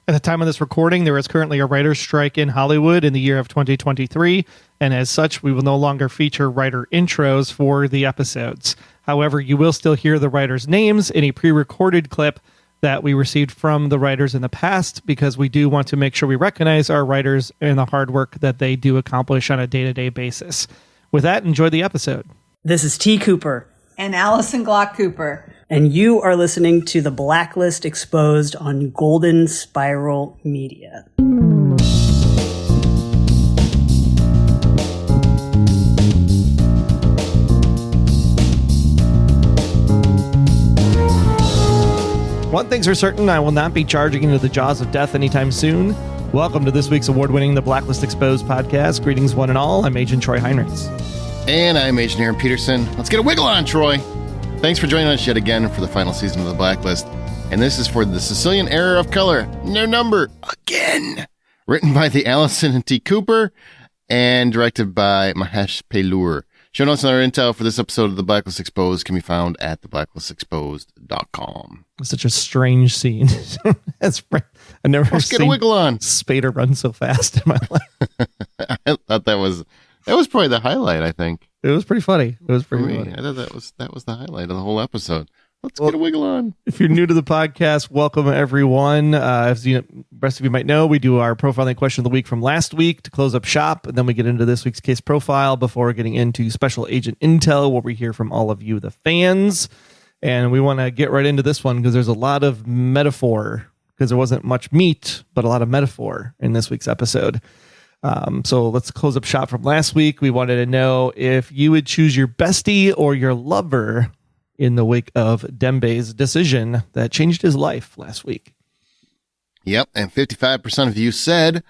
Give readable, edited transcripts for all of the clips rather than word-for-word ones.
At the time of this recording, there is currently a writer's strike in Hollywood in the year of 2023, and as such, we will no longer feature writer intros for the episodes. However, you will still hear the writers' names in a pre-recorded clip that we received from the writers in the past, because we do want to make sure we recognize our writers and the hard work that they do accomplish on a day-to-day basis. With that, enjoy the episode. This is T. Cooper. And Allison Glock Cooper. And you are listening to The Blacklist Exposed on Golden Spiral Media. One thing's for certain, I will not be charging into the jaws of death anytime soon. Welcome to this week's award-winning The Blacklist Exposed podcast. Greetings, one and all. I'm Agent Troy Heinrichs. And I'm Agent Aaron Peterson. Let's get a wiggle on, Troy. Thanks for joining us yet again for the final season of The Blacklist. And this is for the Sicilian Error of Color. No number. Again. Written by the Allison and T. Cooper and directed by Mahesh Pelur. Show notes and other intel for this episode of The Blacklist Exposed can be found at theblacklistexposed.com. Such a strange scene. I've never Let's seen get a wiggle on. Spader run so fast in my life. I thought that was probably the highlight, I think. It was pretty funny. It was pretty funny. I thought that was the highlight of the whole episode. Let's get a wiggle on. If you're new to the podcast, welcome everyone. As the rest of you might know, we do our profiling question of the week from last week to close up shop, and then we get into this week's case profile before getting into special agent intel, where we hear from all of you, the fans. And we want to get right into this one because there's a lot of metaphor, because there wasn't much meat, but a lot of metaphor in this week's episode. So let's close up shop from last week. We wanted to know if you would choose your bestie or your lover in the wake of Dembe's decision that changed his life last week. Yep, and 55% of you said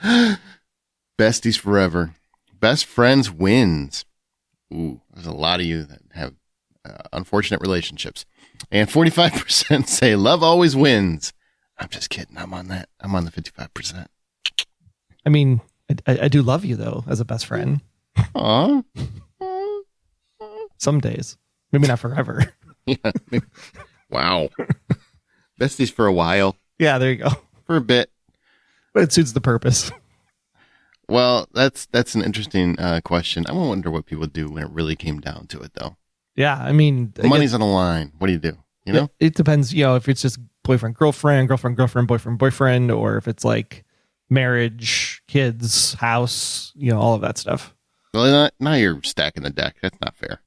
besties forever. Best friends wins. Ooh, there's a lot of you that have unfortunate relationships. And 45% say love always wins. I'm just kidding. I'm on that. I'm on the 55%. I mean, I do love you, though, as a best friend. Aw. Some days. Maybe not forever. Yeah. Wow. Besties for a while. Yeah, there you go. For a bit. But it suits the purpose. Well, that's an interesting question. I wonder what people do when it really came down to it, though. Yeah, I mean... Money's on the line. What do you do? You know? It depends, if it's just boyfriend, girlfriend, boyfriend, boyfriend, or if it's like marriage, kids, house, all of that stuff. Well, now you're stacking the deck. That's not fair.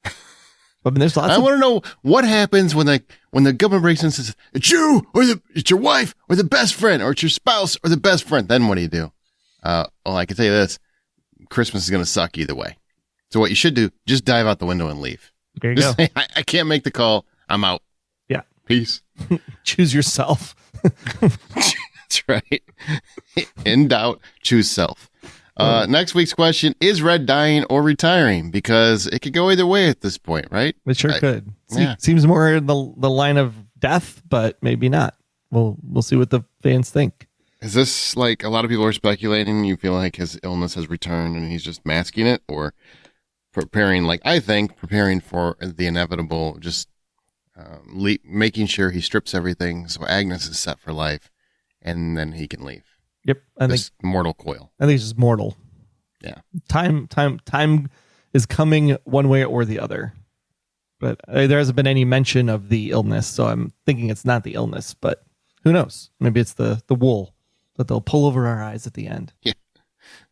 I mean, there's lots. I want to know what happens when the government breaks in and says it's you or it's your wife or the best friend or it's your spouse or the best friend. Then what do you do? Well, I can tell you this: Christmas is going to suck either way. So what you should do: just dive out the window and leave. There you go. Say, I can't make the call. I'm out. Yeah. Peace. Choose yourself. That's right. In doubt, choose self. Next week's question, is Red dying or retiring? Because it could go either way at this point, right? It sure could. Yeah. Seems more in the line of death, but maybe not. We'll see what the fans think. Is this like a lot of people are speculating? You feel like his illness has returned and he's just masking it, or preparing for the inevitable, just making sure he strips everything so Agnes is set for life and then he can leave. Yep, I think mortal coil. I think it's just mortal. Yeah, time is coming one way or the other, but there hasn't been any mention of the illness, so I'm thinking it's not the illness. But who knows? Maybe it's the wool that they'll pull over our eyes at the end. Yeah.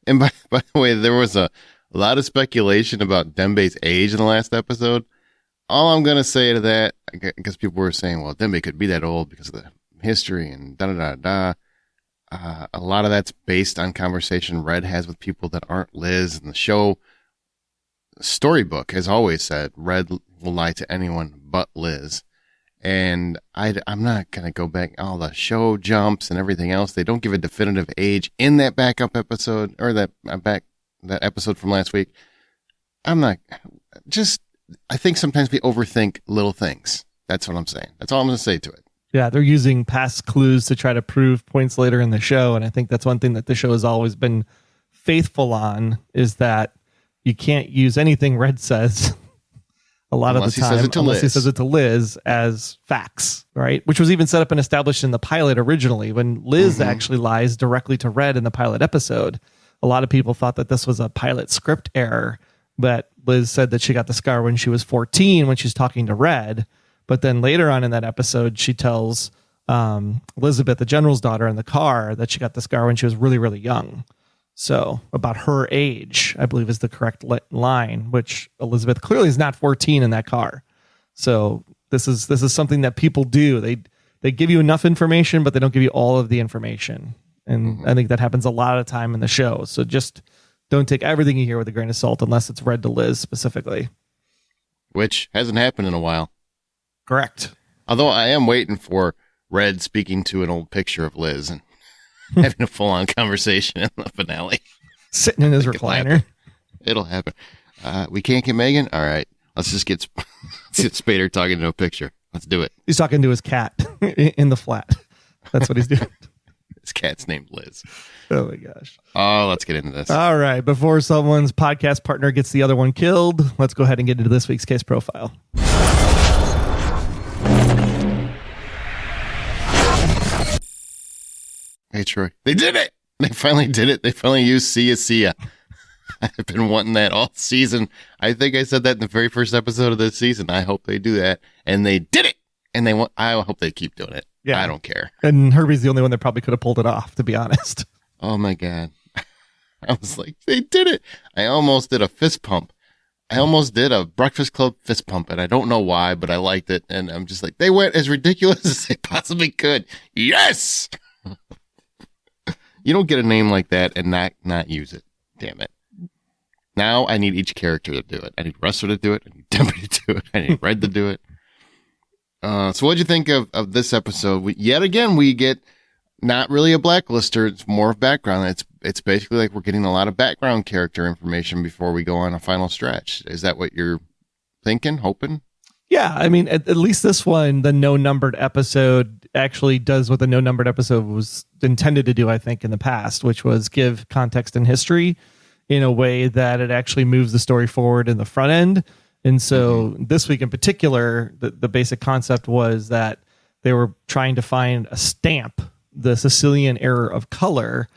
And by the way, there was a lot of speculation about Dembe's age in the last episode. All I'm gonna say to that, because people were saying, well, Dembe could be that old because of the history and da da da da. A lot of that's based on conversation Red has with people that aren't Liz, and the show storybook has always said Red will lie to anyone but Liz. And I'm not going to go back all the show jumps and everything else. They don't give a definitive age in that backup episode or that episode from last week. I think sometimes we overthink little things. That's what I'm saying. That's all I'm going to say to it. Yeah, they're using past clues to try to prove points later in the show. And I think that's one thing that the show has always been faithful on, is that you can't use anything Red says a lot Unless of the time, unless he says it to Liz as facts, right? Which was even set up and established in the pilot originally when Liz actually lies directly to Red in the pilot episode. A lot of people thought that this was a pilot script error, but Liz said that she got the scar when she was 14 when she's talking to Red. But then later on in that episode, she tells Elizabeth, the general's daughter, in the car that she got the scar when she was really, really young. So about her age, I believe, is the correct line, which Elizabeth clearly is not 14 in that car. So this is something that people do. They give you enough information, but they don't give you all of the information. And I think that happens a lot of time in the show. So just don't take everything you hear with a grain of salt unless it's read to Liz specifically. Which hasn't happened in a while. Correct. Although I am waiting for Red speaking to an old picture of Liz and having a full-on conversation in the finale. Sitting in his recliner. It'll happen. We can't get Megan? All right. Let's just get Spader talking to a picture. Let's do it. He's talking to his cat in the flat. That's what he's doing. His cat's named Liz. Oh, my gosh. Oh, let's get into this. All right. Before someone's podcast partner gets the other one killed, let's go ahead and get into this week's case profile. Hey, Troy. They did it! They finally did it. They finally used Siya. I've been wanting that all season. I think I said that in the very first episode of this season. I hope they do that. And they did it! And I hope they keep doing it. Yeah. I don't care. And Herbie's the only one that probably could have pulled it off, to be honest. Oh, my God. I was like, they did it. I almost did a fist pump. I almost did a Breakfast Club fist pump, and I don't know why, but I liked it. And I'm just like, they went as ridiculous as they possibly could. Yes! You don't get a name like that and not use it. Damn it. Now I need each character to do it. I need Wrestler to do it. I need Dempsey to do it. I need Red to do it. So what'd you think of this episode? Yet again, we get not really a blacklister. It's more of background. It's basically like we're getting a lot of background character information before we go on a final stretch. Is that what you're thinking, hoping? Yeah, I mean, at least this one, the no numbered episode actually does what the no numbered episode was intended to do, I think, in the past, which was give context and history in a way that it actually moves the story forward in the front end. And so this week in particular, the basic concept was that they were trying to find a stamp, the Sicilian Error of Color,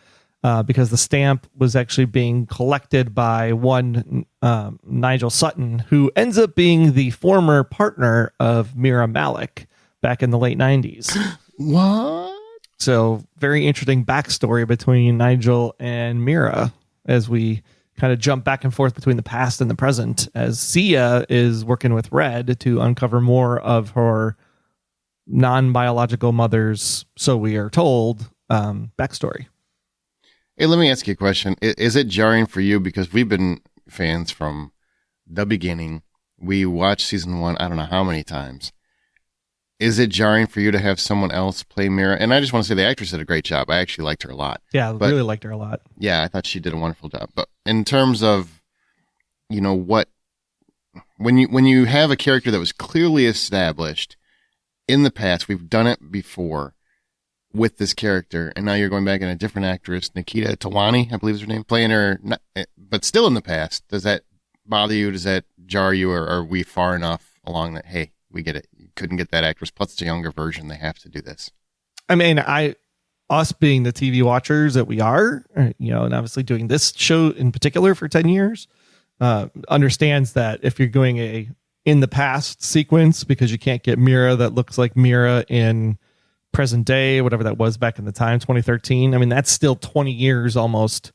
because the stamp was actually being collected by one Nigel Sutton, who ends up being the former partner of Meera Malik back in the late 90s. What? So very interesting backstory between Nigel and Meera as we kind of jump back and forth between the past and the present, as Siya is working with Red to uncover more of her non-biological mother's, so we are told, backstory. Hey, let me ask you a question. Is it jarring for you? Because we've been fans from the beginning. We watched season 1, I don't know how many times. Is it jarring for you to have someone else play Meera? And I just want to say the actress did a great job. I actually liked her a lot. Yeah, I really liked her a lot. Yeah, I thought she did a wonderful job. But in terms of, what, when you have a character that was clearly established in the past, we've done it before with this character, and now you're going back and a different actress, Nikita Tawani, I believe is her name, playing her, but still in the past. Does that bother you? Does that jar you? Or are we far enough along that, hey, we get it? You couldn't get that actress. Plus, it's a younger version. They have to do this. I mean, us being the TV watchers that we are, and obviously doing this show in particular for 10 years, understands that if you're going in the past sequence, because you can't get Meera that looks like Meera in present day, whatever that was back in the time, 2013. I mean, that's still 20 years almost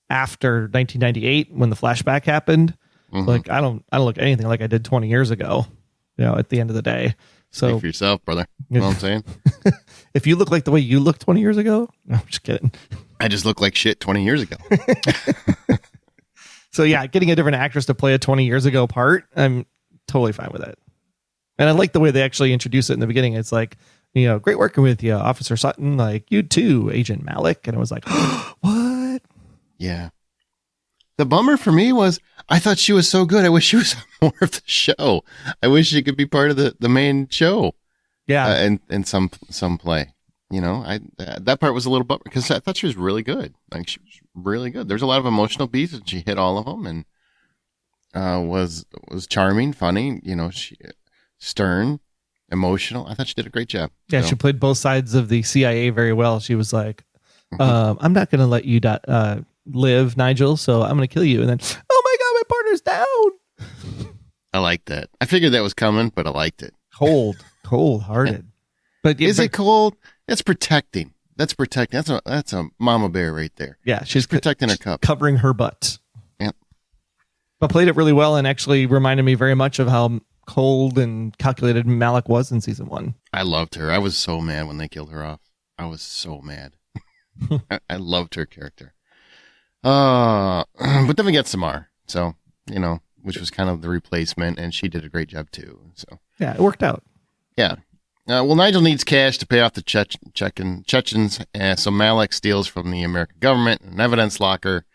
after 1998 when the flashback happened. Like, I don't look anything like I did 20 years ago, at the end of the day. So speak for yourself, brother. You know what I'm saying? If you look like the way you looked 20 years ago, no, I'm just kidding. I just look like shit 20 years ago. So yeah, getting a different actress to play a 20 years ago part, I'm totally fine with it. And I like the way they actually introduce it in the beginning. It's like, great working with you, Officer Sutton. Like, you too, Agent Malik. And it was like, what? Yeah. The bummer for me was I thought she was so good. I wish she was more of the show. I wish she could be part of the main show. Yeah. In some play. That part was a little bummer because I thought she was really good. Like, she was really good. There's a lot of emotional beats and she hit all of them. And was charming, funny, she stern, emotional. I thought she did a great job. Yeah, So, she played both sides of the CIA very well. She was like, I'm not going to let you live, Nigel, so I'm going to kill you. And then, oh my God, my partner's down. I liked that. I figured that was coming, but I liked it. Cold-hearted. But Is it cold? That's protecting. That's a mama bear right there. Yeah, she's protecting her cup. Covering her butt. Yep. But played it really well and actually reminded me very much of how cold and calculated Malik was in season 1. I loved her. I was so mad when they killed her off. I was so mad. I loved her character. But then we got Samar. So, which was kind of the replacement, and she did a great job too. So yeah, it worked out. Yeah. Well, Nigel needs cash to pay off the Chechens, so Malik steals from the American government an evidence locker.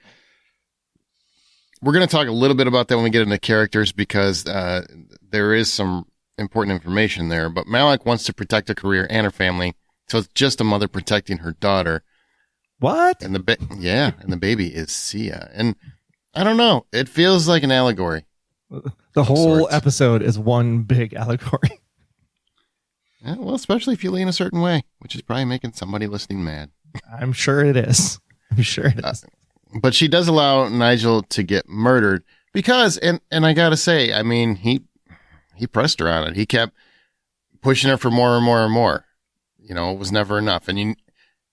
We're going to talk a little bit about that when we get into characters because there is some important information there. But Malik wants to protect her career and her family, so it's just a mother protecting her daughter. What? And the baby is Siya. And I don't know. It feels like an allegory. The whole episode is one big allegory. Yeah, well, especially if you lean a certain way, which is probably making somebody listening mad. I'm sure it is. But she does allow Nigel to get murdered because, and I got to say, I mean, he pressed her on it. He kept pushing her for more and more and more. It was never enough. And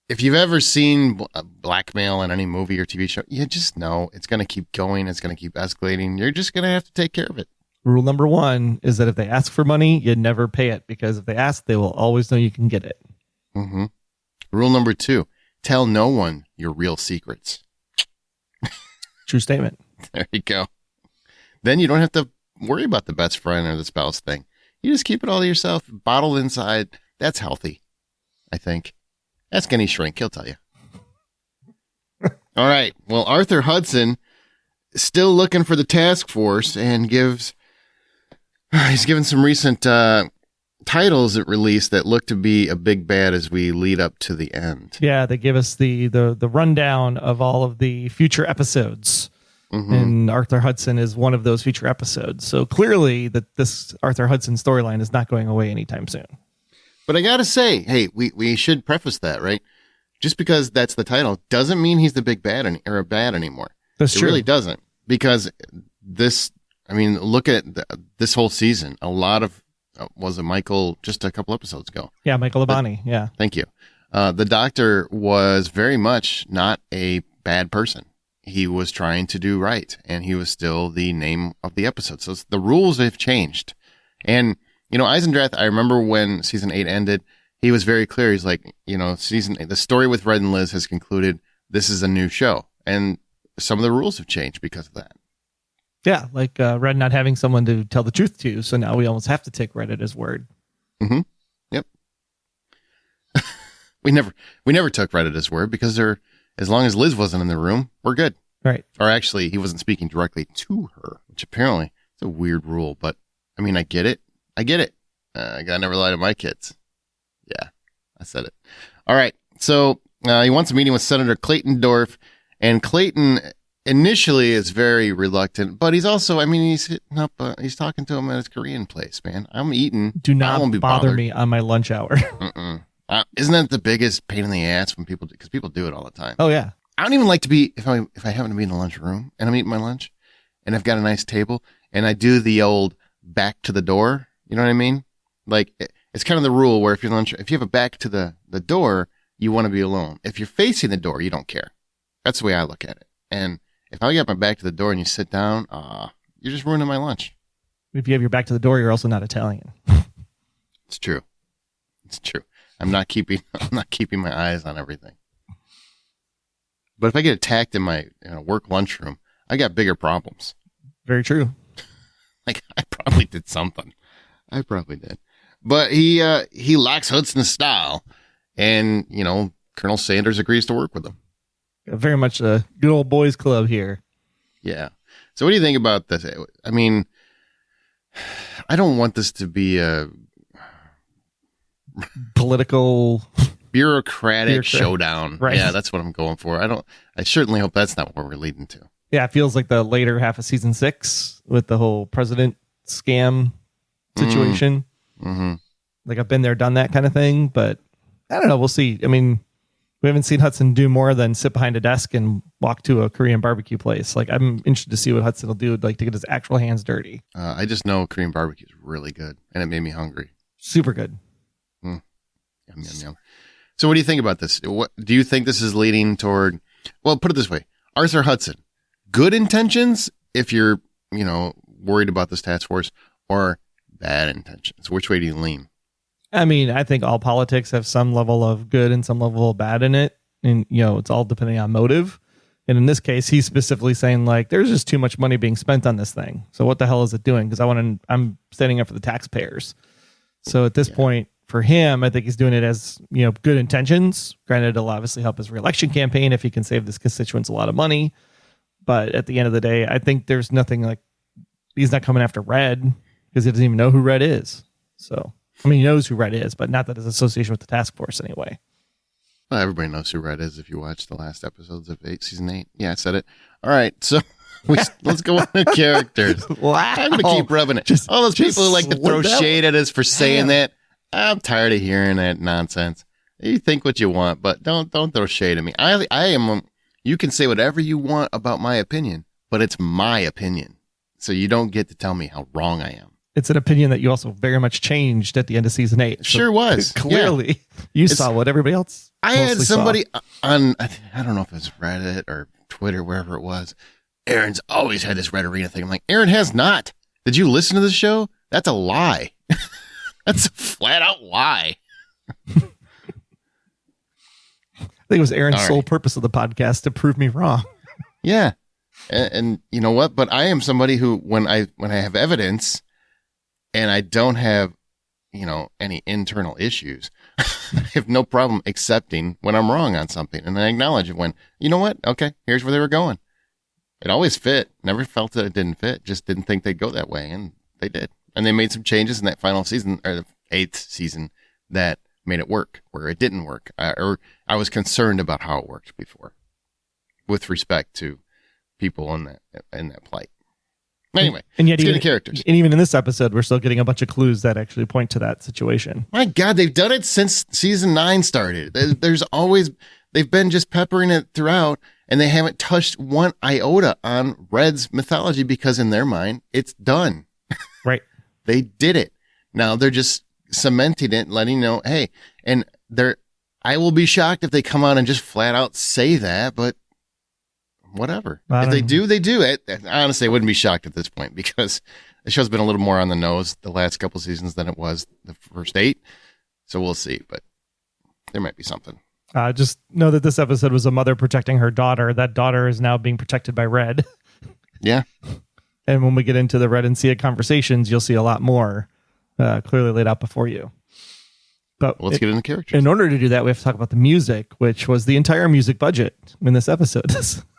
if you've ever seen blackmail in any movie or TV show, you just know it's going to keep going. It's going to keep escalating. You're just going to have to take care of it. Rule number 1 is that if they ask for money, you never pay it because if they ask, they will always know you can get it. Mm-hmm. Rule number 2, tell no one your real secrets. True statement. There you go. Then you don't have to worry about the best friend or the spouse thing. You just keep it all to yourself, bottled inside. That's healthy, I think. Ask any shrink, he'll tell you. All right. Well, Arthur Hudson is still looking for the task force and he's given some recent titles it released that look to be a big bad as we lead up to the end. Yeah, they give us the rundown of all of the future episodes. Mm-hmm. And Arthur Hudson is one of those future episodes. So clearly that this Arthur Hudson storyline is not going away anytime soon. But I got to say, hey, we should preface that, right? Just because that's the title doesn't mean he's the big bad or a bad anymore. That's true. It really doesn't. Because look at this whole season. A lot of, was it Michael just a couple episodes ago? Yeah, Michael Labani. Yeah. Thank you. The doctor was very much not a bad person. He was trying to do right, and he was still the name of the episode. So the rules have changed. And, Eisendrath, I remember when season 8 ended, he was very clear. He's like, the story with Red and Liz has concluded. This is a new show. And some of the rules have changed because of that. Yeah, like Red not having someone to tell the truth to, so now we almost have to take Red at his word. Mm-hmm. Yep. we never took Red at his word because as long as Liz wasn't in the room, we're good. Right. Or actually, he wasn't speaking directly to her, which apparently is a weird rule. But I mean, I get it. I gotta never lie to my kids. Yeah, I said it. All right. So he wants a meeting with Senator Clayton Dorf, and Clayton initially is very reluctant, but he's also, he's hitting up, he's talking to him at his Korean place, man. I'm eating. Do not bother me on my lunch hour. Isn't that the biggest pain in the ass when people do, because people do it all the time. Oh yeah. I don't even like to be, if I happen to be in the lunchroom and I'm eating my lunch and I've got a nice table and I do the old back to the door, you know what I mean? Like it's kind of the rule where if you have a back to the door, you want to be alone. If you're facing the door, you don't care. That's the way I look at it. And if I got my back to the door and you sit down, you're just ruining my lunch. If you have your back to the door, you're also not Italian. It's true. I'm not keeping my eyes on everything. But if I get attacked in my work lunchroom, I got bigger problems. Very true. Like I probably did something. I probably did. But he lacks Hudson's style, and Colonel Sanders agrees to work with him. Very much a good old boys club here. Yeah. So what do you think about this? I mean, I don't want this to be a political bureaucratic showdown. Right. Yeah, that's what I'm going for. I certainly hope that's not what we're leading to. Yeah, it feels like the later half of season 6 with the whole president scam situation. Mm-hmm. Like I've been there, done that kind of thing, but I don't know. We'll see. I mean, we haven't seen Hudson do more than sit behind a desk and walk to a Korean barbecue place. Like I'm interested to see what Hudson will do, like to get his actual hands dirty. I just know Korean barbecue is really good, and it made me hungry. Super good. Yum, yum, yum. So what do you think about this? What do you think this is leading toward? Well, put it this way. Arthur Hudson, good intentions if you're, worried about this task force, or bad intentions. Which way do you lean? I mean, I think all politics have some level of good and some level of bad in it. And, it's all depending on motive. And in this case, he's specifically saying like, there's just too much money being spent on this thing. So what the hell is it doing? Because I'm standing up for the taxpayers. So at this point for him, I think he's doing it as, good intentions. Granted, it'll obviously help his reelection campaign if he can save his constituents a lot of money. But at the end of the day, I think there's nothing like, he's not coming after Red because he doesn't even know who Red is. So, I mean, he knows who Red is, but not that his association with the task force anyway. Well, everybody knows who Red is if you watch the last episodes of season 8. Yeah, I said it. All right, so let's go on to characters. Wow. I'm going to keep rubbing it. All those people who like to throw shade at us for saying that, I'm tired of hearing that nonsense. You think what you want, but don't throw shade at me. I am. You can say whatever you want about my opinion, but it's my opinion. So you don't get to tell me how wrong I am. It's an opinion that you also very much changed at the end of season 8. So sure was. Clearly, you saw what everybody else I had somebody on, I don't know if it was Reddit or Twitter, wherever it was. Aaron's always had this Red Arena thing. I'm like, Aaron has not. Did you listen to the show? That's a lie. That's a flat out lie. I think it was Aaron's sole purpose of the podcast to prove me wrong. Yeah. And you know what? But I am somebody who, when I have evidence and I don't have, any internal issues, I have no problem accepting when I'm wrong on something. And I acknowledge it when, you know what? Okay, here's where they were going. It always fit. Never felt that it didn't fit. Just didn't think they'd go that way. And they did. And they made some changes in that final season, or the 8th season, that made it work where it didn't work. Or I was concerned about how it worked before with respect to people in that plight. Anyway, and yet even characters. And even in this episode, we're still getting a bunch of clues that actually point to that situation. My God, they've done it since season 9 started. They've been just peppering it throughout, and they haven't touched one iota on Red's mythology because in their mind, it's done. Right. They did it. Now they're just cementing it, letting you know, hey, and I will be shocked if they come out and just flat out say that, but whatever. If they do, they do it. Honestly, I wouldn't be shocked at this point because the show's been a little more on the nose the last couple seasons than it was the first 8. So we'll see, but there might be something. Just know that this episode was a mother protecting her daughter. That daughter is now being protected by Red. Yeah. And when we get into the Red and Siya conversations, you'll see a lot more clearly laid out before you. But let's get into characters. In order to do that, we have to talk about the music, which was the entire music budget in this episode,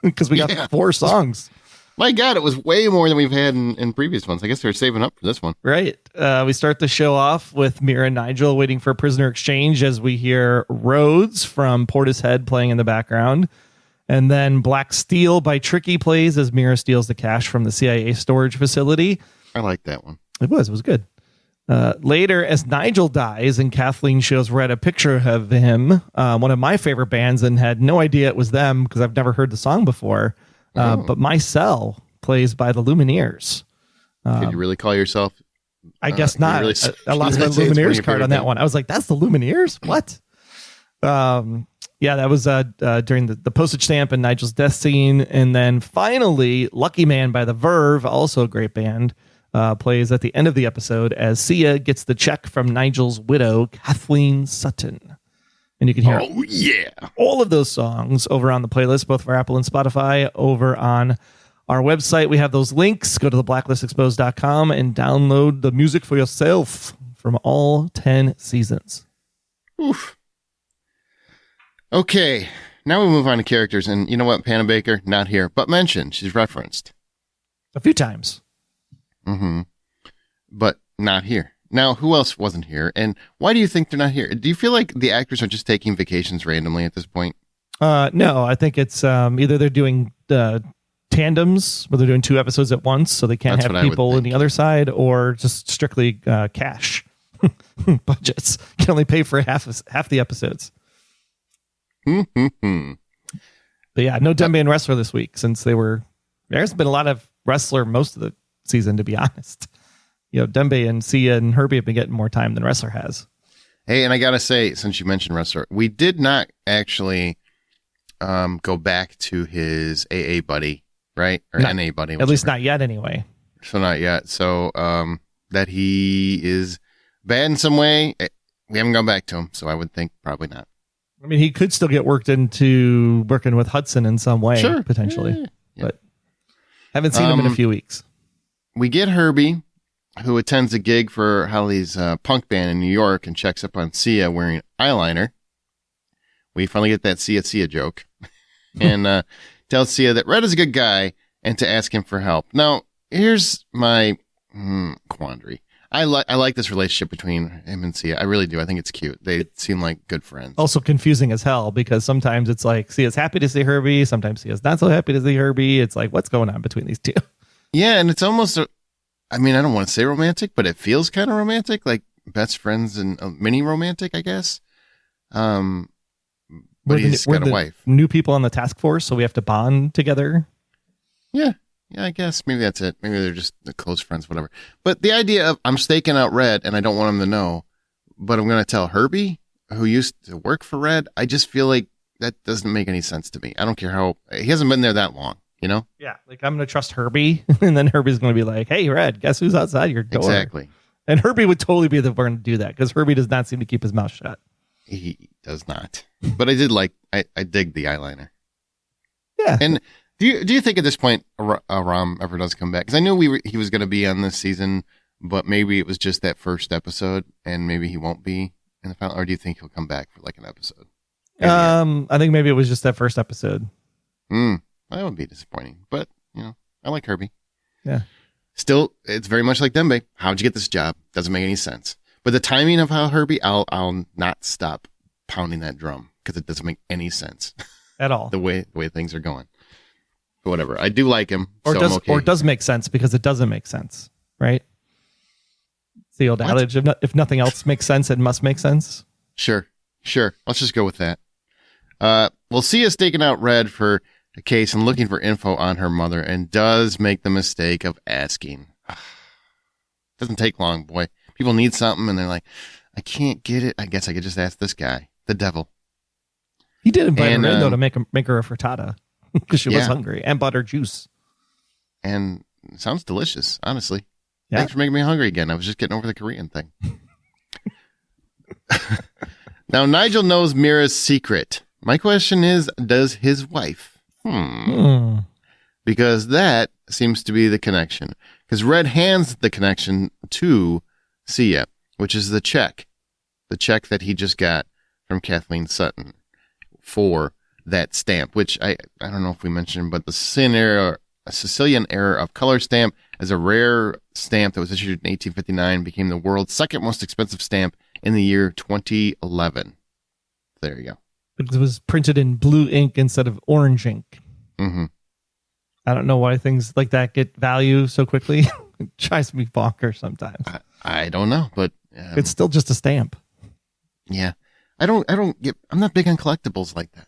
because we got 4 songs. My God, it was way more than we've had in previous ones. I guess they're saving up for this one. Right. We start the show off with Meera and Nigel waiting for a prisoner exchange as we hear Rhodes from Portishead playing in the background. And then Black Steel by Tricky plays as Meera steals the cash from the CIA storage facility. I like that one. It was good. Later, as Nigel dies and Kathleen shows Red a picture of him, one of my favorite bands, and had no idea it was them because I've never heard the song before. But My Cell plays by the Lumineers. Could you really call yourself? I guess not. Really, I lost my Lumineers card on that one. I was like, that's the Lumineers? What? Yeah, that was during the postage stamp and Nigel's death scene. And then finally, Lucky Man by the Verve, also a great band, plays at the end of the episode as Siya gets the check from Nigel's widow, Kathleen Sutton. And you can hear all of those songs over on the playlist, both for Apple and Spotify, over on our website. We have those links. Go to theblacklistexposed.com and download the music for yourself from all 10 seasons. Oof. Okay, now we move on to characters. And you know what? Panna Baker, not here, but mentioned. She's referenced. A few times. Mm-hmm. But not here. Now, who else wasn't here? And why do you think they're not here? Do you feel like the actors are just taking vacations randomly at this point? No, I think it's either they're doing tandems where they're doing 2 episodes at once, so they can't That's have what I would people in think. the other side, or just strictly cash budgets. You can only pay for half the episodes. Mm-hmm. But yeah, no Dembe and Wrestler this week since there's been a lot of Wrestler most of the season, to be honest. Dembe and Siya and Herbie have been getting more time than Wrestler has. Hey, and I gotta say, since you mentioned Wrestler, we did not actually go back to his AA buddy, right? Or NA buddy. At least not yet, anyway. So not yet. So that he is bad in some way, we haven't gone back to him. So I would think probably not. I mean, he could still get worked into working with Hudson in some way, Sure. potentially. Yeah. But haven't seen him in a few weeks. We get Herbie, who attends a gig for Holly's punk band in New York and checks up on Siya wearing eyeliner. We finally get that Siya joke. And tells Siya that Red is a good guy and to ask him for help. Now, here's my quandary. I like this relationship between him and Siya. I really do. I think it's cute. They seem like good friends. Also confusing as hell, because sometimes it's like Sia's happy to see Herbie, sometimes Sia's not so happy to see Herbie. It's like, what's going on between these two? Yeah, and it's almost, I don't want to say romantic, but it feels kind of romantic, like best friends and mini romantic, I guess. But he's got a wife. New people on the task force, so we have to bond together. Yeah, I guess maybe that's it. Maybe they're just the close friends, whatever. But the idea of I'm staking out Red and I don't want him to know, but I'm going to tell Herbie, who used to work for Red, I just feel like that doesn't make any sense to me. I don't care how, he hasn't been there that long, Yeah, like I'm going to trust Herbie, and then Herbie's going to be like, hey, Red, guess who's outside your door? Exactly. And Herbie would totally be the one to do that, because Herbie does not seem to keep his mouth shut. He does not. But I did I dig the eyeliner. Yeah. And do you think at this point Ram ever does come back? Because I knew he was going to be on this season, but maybe it was just that first episode, and maybe he won't be in the final. Or do you think he'll come back for like an episode? I think maybe it was just that first episode. That would be disappointing. But I like Herbie. Yeah. Still, it's very much like Dembe. How'd you get this job? Doesn't make any sense. But the timing of how Herbie, I'll not stop pounding that drum because it doesn't make any sense At all. the way things are going. But whatever, I do like him. Or I'm okay. it does make sense because it doesn't make sense, right? It's the old adage: if nothing else makes sense, it must make sense. Sure. Let's just go with that. We'll see us taking out Red for a case and looking for info on her mother, and does make the mistake of asking. Doesn't take long, boy. People need something, and they're like, I can't get it. I guess I could just ask this guy, the devil. He did invite her in, though, to make her a frittata because she was hungry, and butter juice. And it sounds delicious, honestly. Yeah. Thanks for making me hungry again. I was just getting over the Korean thing. Now, Nigel knows Meera's secret. My question is, does his wife? Because that seems to be the connection. Because Red hands the connection to Siya, which is the check that he just got from Kathleen Sutton for that stamp, which I don't know if we mentioned, but the Sicilian Error of Color stamp is a rare stamp that was issued in 1859, became the world's second most expensive stamp in the year 2011. There you go. Because it was printed in blue ink instead of orange ink. Mm-hmm. I don't know why things like that get value so quickly. It drives me bonkers sometimes. I don't know, but it's still just a stamp. Yeah, I'm not big on collectibles like that.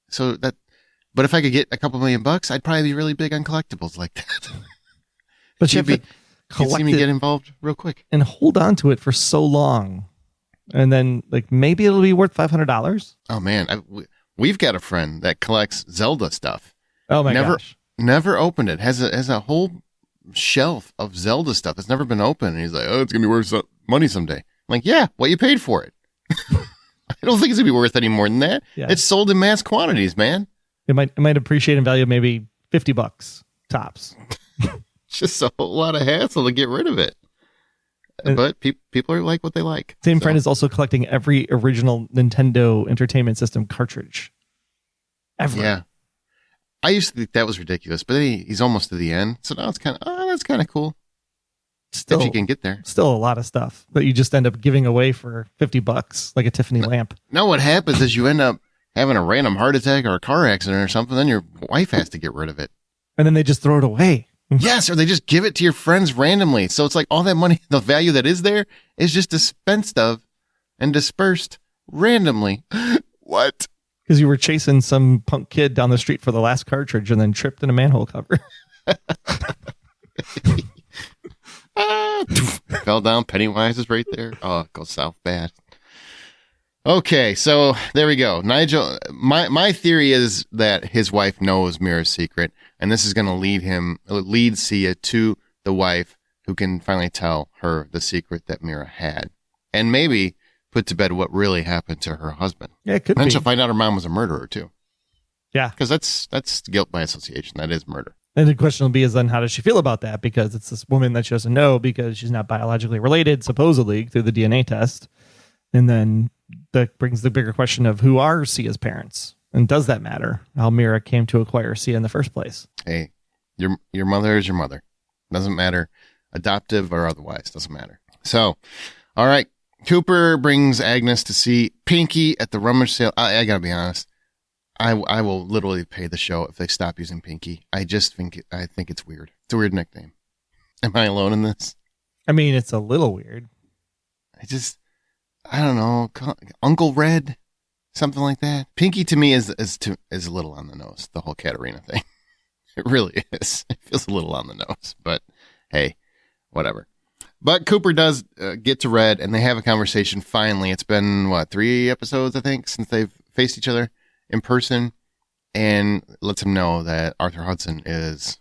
So but if I could get a couple $1,000,000, I'd probably be really big on collectibles like that. But you have to collect see me get involved real quick and hold on to it for so long, and then like maybe it'll be worth $500. Oh man, we've got a friend that collects Zelda stuff. Oh my gosh. Never opened it. Has a whole shelf of Zelda stuff that's never been opened. And he's like, oh, it's going to be worth money someday. I'm like, yeah, what you paid for it. I don't think it's going to be worth any more than that. Yeah. It's sold in mass quantities, man. It might appreciate in value maybe $50 tops. Just a whole lot of hassle to get rid of it. But people are like what they like. Same friend is also collecting every original Nintendo Entertainment System cartridge. Ever. Yeah. I used to think that was ridiculous, but then he's almost to the end. So now it's kind of, that's kind of cool. Still, if you can get there. Still a lot of stuff that you just end up giving away for $50, like a Tiffany lamp. Now what happens is you end up having a random heart attack or a car accident or something, then your wife has to get rid of it. And then they just throw it away. Yes, or they just give it to your friends randomly. So it's like all that money, the value that is there is just dispensed of and dispersed randomly. What? Because you were chasing some punk kid down the street for the last cartridge and then tripped in a manhole cover. Fell down. Pennywise is right there. Oh, it goes south bad. Okay, so there we go. Nigel, my theory is that his wife knows Meera's secret, and this is going to lead Siya to the wife who can finally tell her the secret that Meera had, and maybe put to bed what really happened to her husband. Yeah, it could and be. Then she'll find out her mom was a murderer too. Yeah, because that's guilt by association. That is murder. And the question will be is then how does she feel about that? Because it's this woman that she doesn't know because she's not biologically related, supposedly, through the DNA test. And then that brings the bigger question of who are Sia's parents? And does that matter? How Meera came to acquire Siya in the first place? Hey, your mother is your mother. Doesn't matter. Adoptive or otherwise. Doesn't matter. So, all right. Cooper brings Agnes to see Pinky at the rummage sale. I gotta be honest. I will literally pay the show if they stop using Pinky. I think it's weird. It's a weird nickname. Am I alone in this? I mean, it's a little weird. I don't know. Uncle Red, something like that. Pinky to me is a little on the nose. The whole Katarina thing. It really is. It feels a little on the nose, but hey, whatever. But Cooper does get to Red, and they have a conversation. Finally, it's been 3 episodes, I think, since they've faced each other in person, and lets him know that Arthur Hudson is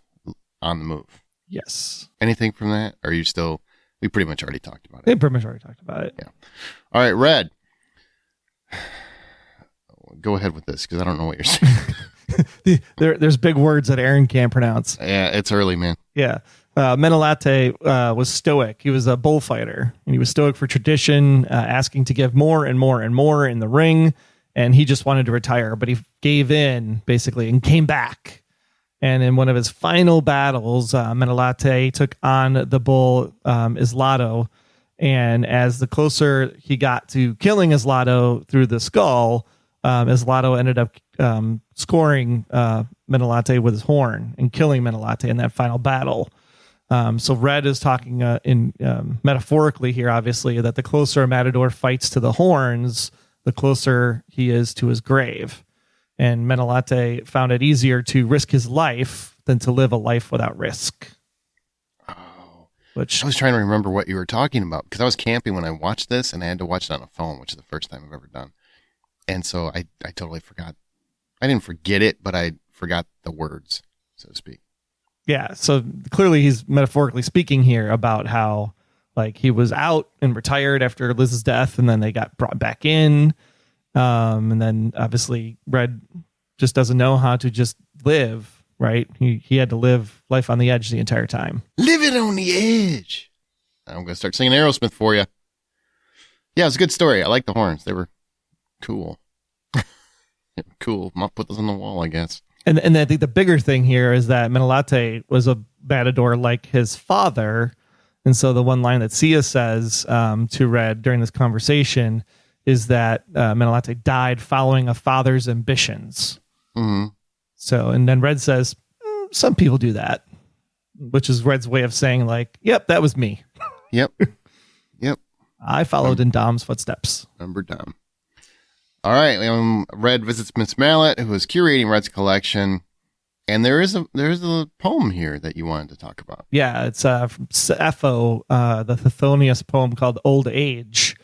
on the move. Yes. Anything from that? Or are you still? We pretty much already talked about it. We pretty much already talked about it. Yeah. All right, Red. Go ahead with this because I don't know what you're saying. There's big words that Aaron can't pronounce. Yeah, it's early, man. Yeah. Menelate was stoic. He was a bullfighter, and he was stoic for tradition, asking to give more and more and more in the ring. And he just wanted to retire, but he gave in basically and came back. And in one of his final battles, Menelate took on the bull Islato. And as the closer he got to killing Islato through the skull, Islato ended up scoring Menelate with his horn and killing Menelate in that final battle. So Red is talking in metaphorically here, obviously, that the closer a matador fights to the horns, the closer he is to his grave. And Menelate found it easier to risk his life than to live a life without risk. Oh, which I was trying to remember what you were talking about because I was camping when I watched this, and I had to watch it on a phone, which is the first time I've ever done. And so I totally forgot. I didn't forget it, but I forgot the words, so to speak. Yeah, so clearly he's metaphorically speaking here about how like he was out and retired after Liz's death, and then they got brought back in. And then obviously Red just doesn't know how to just live, right? He had to live life on the edge the entire time. Living on the edge. I'm going to start singing Aerosmith for you. Yeah, it was a good story. I like the horns. They were cool. Cool. I'll put those on the wall, I guess. And I think the bigger thing here is that Menelate was a matador like his father. And so the one line that Siya says to Red during this conversation is that Menelate died following a father's ambitions. Mm-hmm. So, and then Red says, some people do that, which is Red's way of saying like, yep, that was me. Yep. I followed in Dom's footsteps. Remember Dom. All right. Red visits Miss Mallet, who is curating Red's collection. And there's a poem here that you wanted to talk about. Yeah, it's from Sappho, the Tithonius poem called Old Age.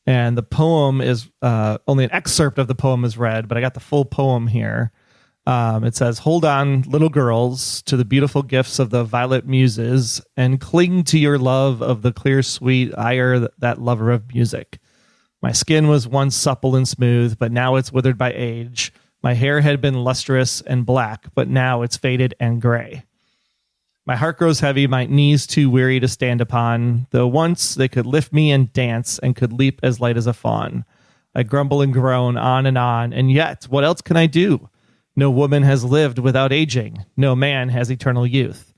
And the poem is only an excerpt of the poem is read, but I got the full poem here. It says, hold on, little girls, to the beautiful gifts of the violet muses, and cling to your love of the clear, sweet ire, that lover of music. My skin was once supple and smooth, but now it's withered by age. My hair had been lustrous and black, but now it's faded and gray. My heart grows heavy, my knees too weary to stand upon, though once they could lift me and dance and could leap as light as a fawn. I grumble and groan on, and yet, what else can I do? No woman has lived without aging. No man has eternal youth.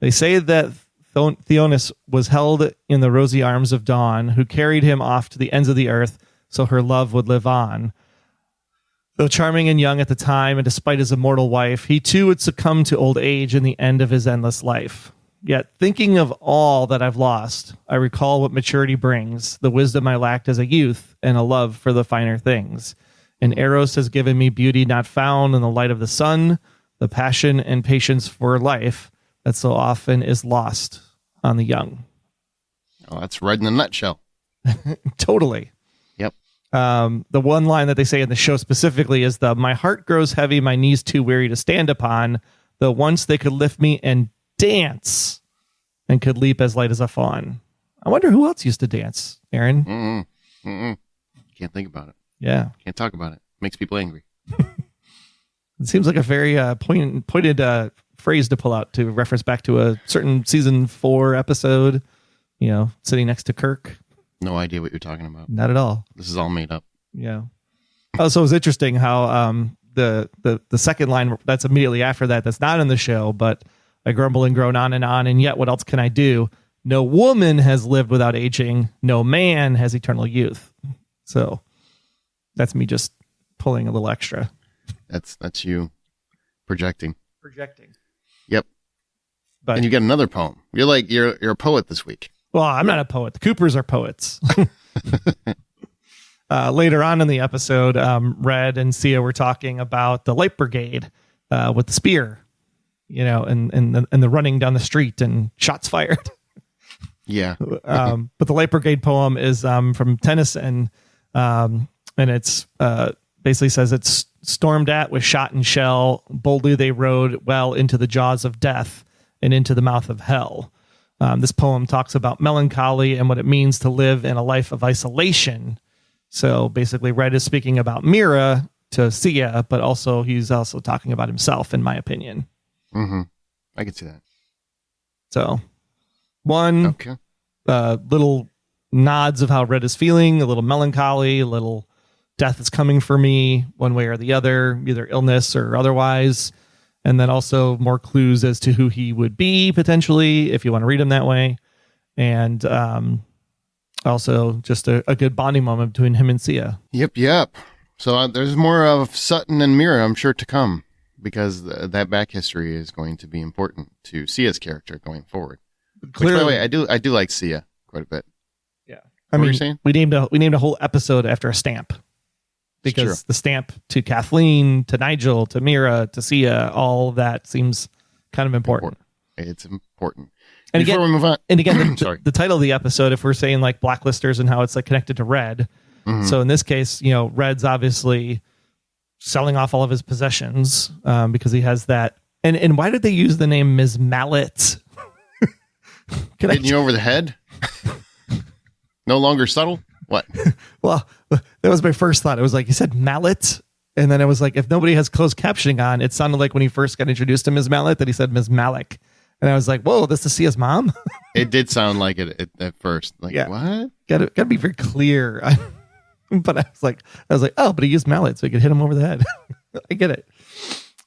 They say that Theonis was held in the rosy arms of Dawn, who carried him off to the ends of the earth so her love would live on. Though charming and young at the time, and despite his immortal wife, he too would succumb to old age in the end of his endless life. Yet, thinking of all that I've lost, I recall what maturity brings, the wisdom I lacked as a youth, and a love for the finer things. And Eros has given me beauty not found in the light of the sun, the passion and patience for life that so often is lost on the young. Oh, that's right in a nutshell. Totally. Yep. The one line that they say in the show specifically is my heart grows heavy, my knees too weary to stand upon, though once they could lift me and dance and could leap as light as a fawn. I wonder who else used to dance, Aaron. Can't think about it. Yeah. Can't talk about it. Makes people angry. It seems like a very pointed phrase to pull out to reference back to a certain season 4 episode, sitting next to Kirk. No idea what you're talking about. Not at all. This is all made up. Yeah. Oh, so it was interesting how the second line that's immediately after that's not in the show, but I grumble and groan on, and yet what else can I do? No woman has lived without aging. No man has eternal youth. So that's me just pulling a little extra. That's you projecting. Yep. But and you got another poem. You're a poet this week. Well, I'm not a poet. The Coopers are poets. Later on in the episode, Red and Siya were talking about the Light Brigade with the spear, and the running down the street and shots fired. Yeah. But the Light Brigade poem is from Tennyson, and it's basically says it's stormed at with shot and shell. Boldly they rode well into the jaws of death and into the mouth of hell. This poem talks about melancholy and what it means to live in a life of isolation. So basically, Red is speaking about Meera to Siya, but he's also talking about himself, in my opinion. Mm-hmm. I can see that. So, one little nods of how Red is feeling, a little melancholy, a little death is coming for me, one way or the other, either illness or otherwise. And then also more clues as to who he would be potentially, if you want to read him that way. And also just a good bonding moment between him and Siya. Yep. So there's more of Sutton and Meera, I'm sure, to come, because that back history is going to be important to Sia's character going forward. Clearly, which, by the way, I do like Siya quite a bit. Yeah. What were you saying? We named a whole episode after a stamp. Because the stamp to Kathleen, to Nigel, to Meera, to Siya, all of that seems kind of important. It's important. And before we move on, and again, the title of the episode, if we're saying like blacklisters and how it's like connected to Red. Mm-hmm. So in this case, Red's obviously selling off all of his possessions because he has that. And why did they use the name Ms. Mallet? Hitting you over the head? No longer subtle? What? Well, that was my first thought. It was like, you said Mallet. And then it was like, if nobody has closed captioning on, it sounded like when he first got introduced to Ms. Malik that he said Ms. Malik. And I was like, whoa, this is Sia's mom? It did sound like it at first. Like, yeah. What? Gotta be very clear. But I was like, oh, but he used Mallet so he could hit him over the head. I get it.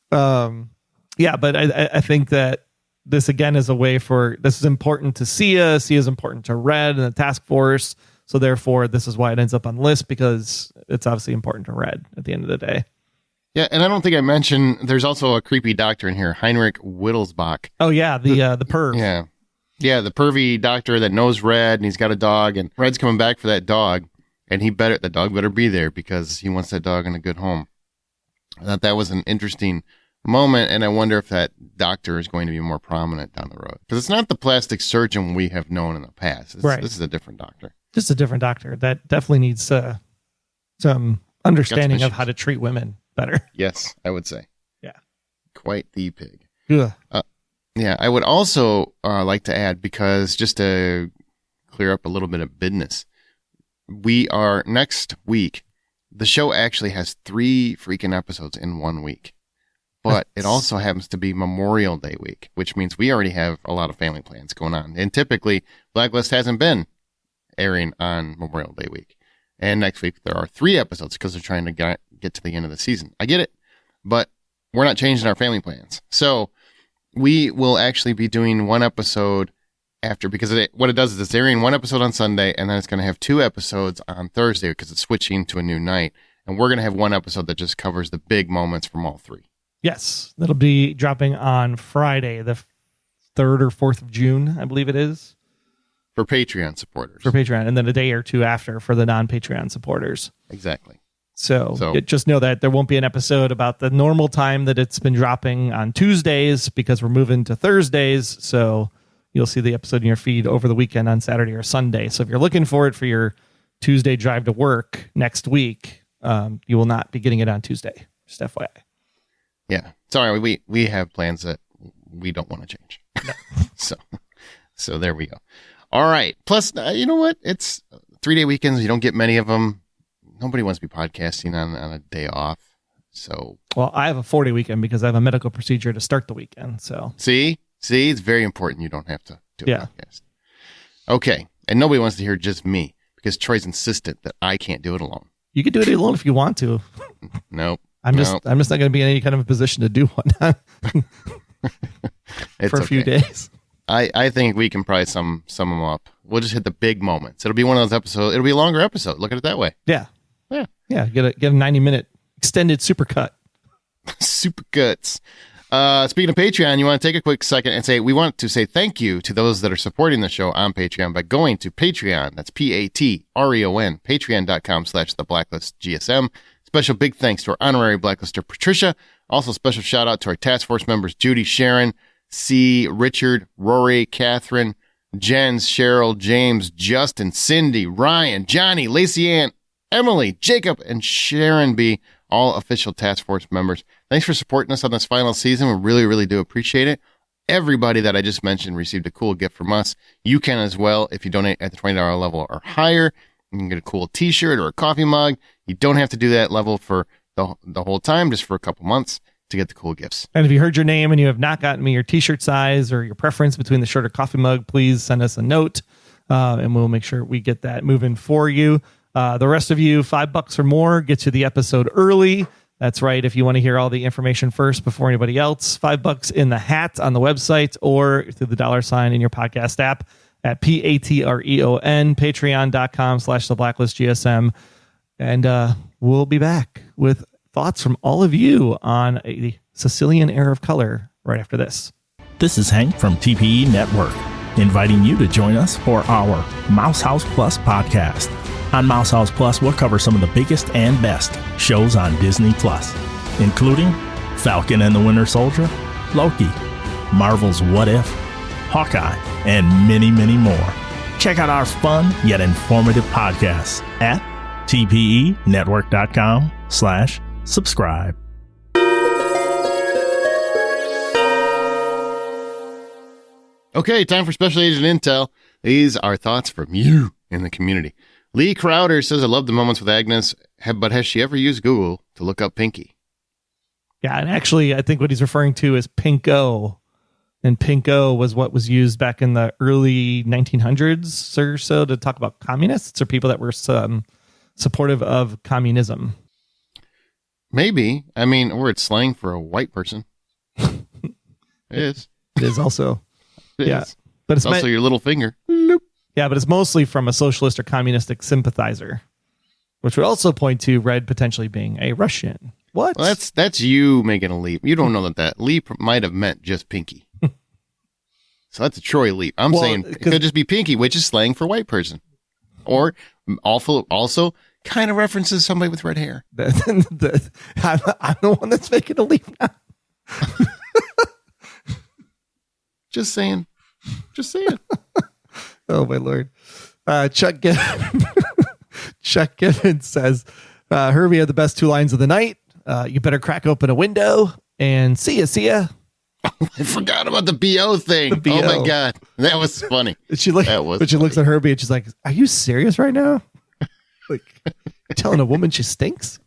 But I think that this again is a way this is important to Siya. Siya is important to Red and the task force. So therefore, this is why it ends up on the list, because it's obviously important to Red at the end of the day. Yeah, and I don't think I mentioned there's also a creepy doctor in here, Heinrich Wittelsbach. Oh yeah, the perv. Yeah, the pervy doctor that knows Red, and he's got a dog, and Red's coming back for that dog, and the dog better be there because he wants that dog in a good home. I thought that was an interesting moment, and I wonder if that doctor is going to be more prominent down the road, because it's not the plastic surgeon we have known in the past. Right. This is a different doctor. Just a different doctor that definitely needs some understanding of how to treat women better. Yes, I would say. Yeah. Quite the pig. Yeah. I would also like to add, because just to clear up a little bit of business, we are next week. The show actually has 3 freaking episodes in 1 week, but it also happens to be Memorial Day week, which means we already have a lot of family plans going on. And typically Blacklist hasn't been airing on Memorial Day week. And next week there are 3 episodes because they're trying to get to the end of the season. I get it, but we're not changing our family plans. So we will actually be doing 1 episode after, because what it does is it's airing 1 episode on Sunday, and then it's going to have 2 episodes on Thursday because it's switching to a new night. And we're going to have one episode that just covers the big moments from all three. Yes, that'll be dropping on Friday, the 3rd or 4th of June, I believe it is. For Patreon supporters. For Patreon, and then a day or two after for the non-Patreon supporters. Exactly. So just know that there won't be an episode about the normal time that it's been dropping on Tuesdays because we're moving to Thursdays. So you'll see the episode in your feed over the weekend on Saturday or Sunday. So if you're looking for it for your Tuesday drive to work next week, you will not be getting it on Tuesday. Just FYI. Yeah. Sorry, we have plans that we don't want to change. No. So there we go. All right. Plus, you know what? It's 3-day weekends. You don't get many of them. Nobody wants to be podcasting on a day off. So, well, I have a 4-day weekend because I have a medical procedure to start the weekend. So see, it's very important. You don't have to do a podcast. Okay. And nobody wants to hear just me because Troy's insistent that I can't do it alone. You can do it alone if you want to. Nope. I'm just not going to be in any kind of a position to do one for a few days. I think we can probably sum them up. We'll just hit the big moments. It'll be one of those episodes. It'll be a longer episode. Look at it that way. Yeah. Get a 90-minute extended supercut. Supercuts. Speaking of Patreon, you want to take a quick second and we want to say thank you to those that are supporting the show on Patreon by going to Patreon. That's Patreon, patreon.com/theblacklistgsm. Special big thanks to our honorary blacklister, Patricia. Also special shout out to our task force members, Judy, Sharon, C, Richard, Rory, Catherine, Jens, Cheryl, James, Justin, Cindy, Ryan, Johnny, Lacey Ann, Emily, Jacob, and Sharon B., all official task force members. Thanks for supporting us on this final season. We really, really do appreciate it. Everybody that I just mentioned received a cool gift from us. You can as well if you donate at the $20 level or higher. You can get a cool t-shirt or a coffee mug. You don't have to do that level for the whole time, just for a couple months to get the cool gifts. And if you heard your name and you have not gotten me your t-shirt size or your preference between the shirt or coffee mug, please send us a note and we'll make sure we get that moving for you. The rest of you, $5 or more gets you the episode early. That's right. If you want to hear all the information first before anybody else, $5 in the hat on the website or through the $ in your podcast app at Patreon, patreon.com/theblacklistgsm. And we'll be back with thoughts from all of you on a Sicilian Error of Color right after this. This is Hank from TPE Network, inviting you to join us for our Mouse House Plus podcast. On Mouse House Plus, we'll cover some of the biggest and best shows on Disney Plus, including Falcon and the Winter Soldier, Loki, Marvel's What If, Hawkeye, and many, many more. Check out our fun yet informative podcasts at tpenetwork.com/subscribe. Okay, time for Special Agent Intel. These are thoughts from you in the community. Lee Crowder says, I love the moments with Agnes, but has she ever used Google to look up Pinky? Yeah, and actually, I think what he's referring to is Pinko. And Pinko was what was used back in the early 1900s or so to talk about communists or people that were supportive of communism. Maybe. I mean, or it's slang for a white person. It is. It is also. It yeah. is. But it's also your little finger. Yeah, but it's mostly from a socialist or communistic sympathizer, which would also point to Red potentially being a Russian. What? Well, that's you making a leap. You don't know that leap might have meant just Pinky. So that's a Troy leap. I'm saying it could just be Pinky, which is slang for white person. Or also kind of references somebody with red hair. I'm the one that's making a leap now. Just saying. Oh, my Lord. Chuck Gibbons says, Herbie had the best 2 lines of the night. You better crack open a window and see ya. I forgot about the BO thing. The BO. Oh, my God. That was funny. She looks at Herbie and she's like, are you serious right now? Like, you're telling a woman she stinks?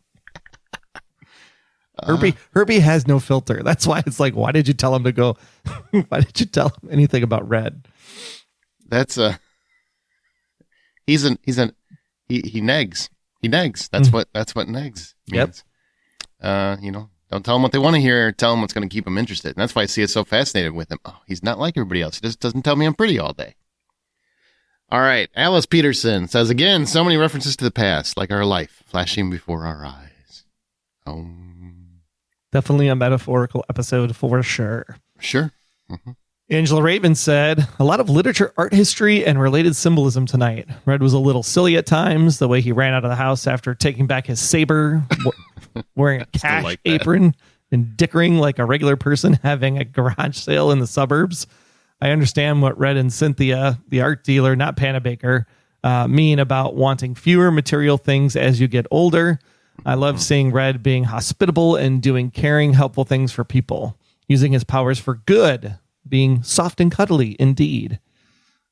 Herbie has no filter. That's why it's like, why did you tell him to go? Why did you tell him anything about Red? That's he negs. He negs. That's what negs means. Yep. Don't tell them what they want to hear. Tell them what's going to keep them interested. And that's why I see it so fascinated with him. Oh, he's not like everybody else. He just doesn't tell me I'm pretty all day. All right. Alice Peterson says, again, so many references to the past, like our life flashing before our eyes. Definitely a metaphorical episode for sure. Sure. Mm-hmm. Angela Raven said, a lot of literature, art history, and related symbolism tonight. Red was a little silly at times, the way he ran out of the house after taking back his saber, wearing a cash apron, and dickering like a regular person having a garage sale in the suburbs. I understand what Red and Cynthia, the art dealer, not Panabaker, mean about wanting fewer material things as you get older. I love seeing Red being hospitable and doing caring, helpful things for people, using his powers for good, being soft and cuddly indeed.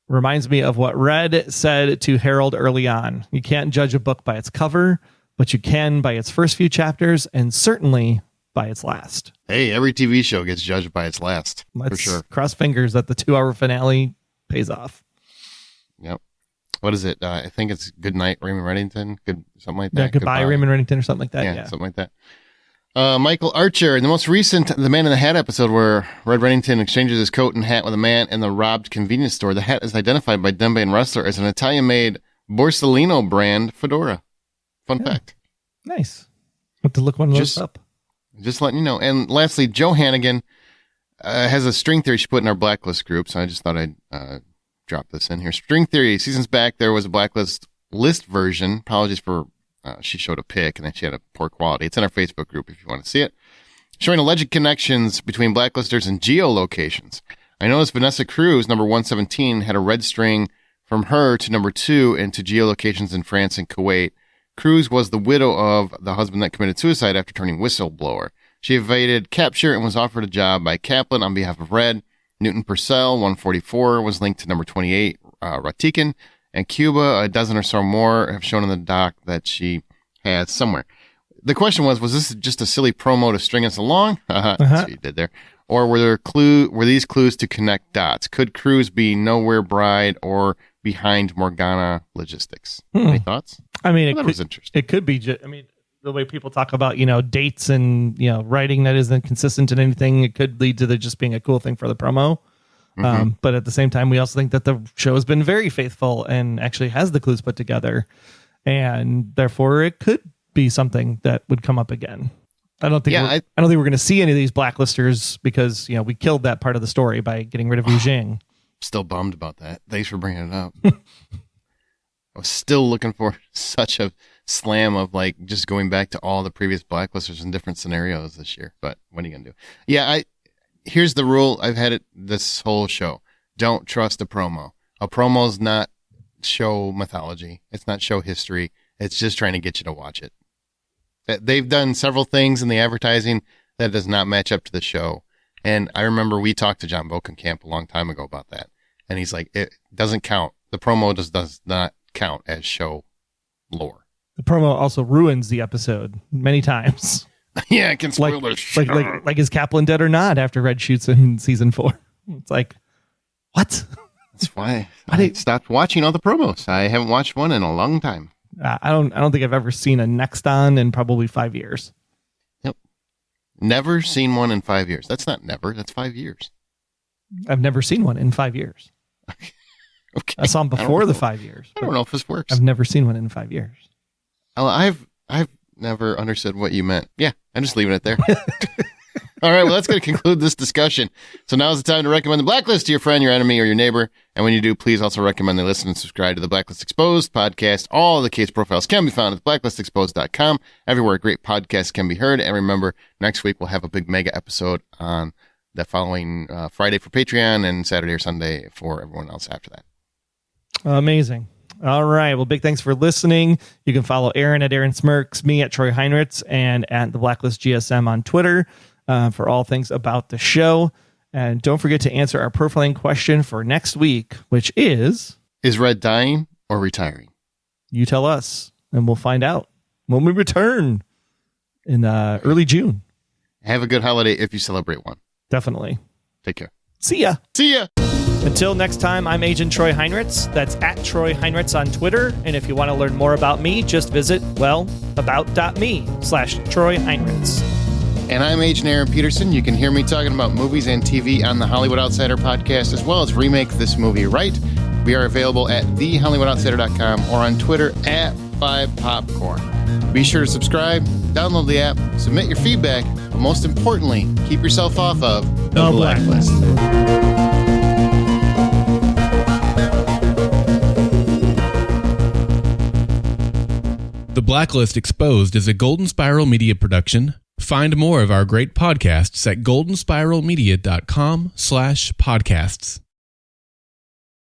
Reminds me of what Red said to Harold early on. You can't judge a book by its cover, but you can by its first few chapters and certainly by its last. Hey, every TV show gets judged by its last. Let's for sure. Cross fingers that the 2-hour finale pays off. Yep. What is it? I think it's Good Night, Raymond Reddington. Something like that. Yeah, goodbye, Raymond Reddington, or something like that. Yeah, something like that. Michael Archer, in the most recent The Man in the Hat episode where Red Reddington exchanges his coat and hat with a man in the robbed convenience store, the hat is identified by Dembe and Wrestler as an Italian-made Borsellino brand fedora. Fun fact. Nice. Have to look one of those up. Just letting you know. And lastly, Joe Hannigan has a string theory she put in our Blacklist group, so I just thought I'd drop this in here. String theory, seasons back, there was a Blacklist list version. Apologies for... she showed a pic and then she had a poor quality. It's in our Facebook group if you want to see it. Showing alleged connections between blacklisters and geolocations. I noticed Vanessa Cruz, number 117, had a red string from her to number 2 into geolocations in France and Kuwait. Cruz was the widow of the husband that committed suicide after turning whistleblower. She evaded capture and was offered a job by Kaplan on behalf of Red. Newton Purcell, 144, was linked to number 28, Ratikin. And Cuba, a dozen or so more, have shown in the doc that she has somewhere. The question was this just a silly promo to string us along? That's what you did there. Or were these clues to connect dots? Could Cruz be Nowhere Bride or behind Morgana Logistics? Any thoughts? I mean, that was interesting. It could be. The way people talk about, dates and, writing that isn't consistent in anything, it could lead to there just being a cool thing for the promo. But at the same time, we also think that the show has been very faithful and actually has the clues put together. And therefore, it could be something that would come up again. I don't think we're going to see any of these blacklisters because, we killed that part of the story by getting rid of Wu Jing. Still bummed about that. Thanks for bringing it up. I was still looking for such a slam of just going back to all the previous blacklisters in different scenarios this year. But what are you going to do? Yeah, here's the rule. I've had it this whole show. Don't trust a promo. A promo is not show mythology. It's not show history. It's just trying to get you to watch it. They've done several things in the advertising that does not match up to the show. And I remember we talked to John Bokenkamp a long time ago about that. And he's like, it doesn't count. The promo does not count as show lore. The promo also ruins the episode many times. Yeah, it can spoil the show. Like is Kaplan dead or not after Red shoots in season 4? It's like, what? That's why I stopped watching all the promos. I haven't watched one in a long time. I don't think I've ever seen a Next On in probably 5 years. Yep. Never seen one in 5 years. That's not never. That's 5 years. I've never seen one in 5 years. Okay. I saw them before the 5 years. I don't know if this works. I've never seen one in 5 years. Well, I've never understood what you meant. Yeah, I'm just leaving it there. All right, well, that's going to conclude this discussion. So now's the time to recommend the Blacklist to your friend, your enemy, or your neighbor. And when you do, please also recommend they listen and subscribe to the Blacklist Exposed podcast. All of the case profiles can be found at blacklistexposed.com, everywhere great podcasts can be heard. And remember, next week we'll have a big mega episode on the following Friday for Patreon and Saturday or Sunday for everyone else after that. Amazing. All right. Well, big thanks for listening. You can follow Aaron at Aaron Smirks, me at Troy Heinrichs, and at the Blacklist GSM on Twitter for all things about the show. And don't forget to answer our profiling question for next week, which is Red dying or retiring? You tell us, and we'll find out when we return in early June. Have a good holiday if you celebrate one. Definitely. Take care. See ya. See ya. Until next time, I'm Agent Troy Heinrichs. That's at Troy Heinrichs on Twitter. And if you want to learn more about me, just visit, about.me/Troy Heinrichs. And I'm Agent Aaron Peterson. You can hear me talking about movies and TV on the Hollywood Outsider podcast, as well as Remake This Movie Right. We are available at thehollywoodoutsider.com or on Twitter at 5 popcorn. Be sure to subscribe, download the app, submit your feedback, but most importantly, keep yourself off of The Blacklist. The Blacklist Exposed is a Golden Spiral Media production. Find more of our great podcasts at goldenspiralmedia.com/podcasts.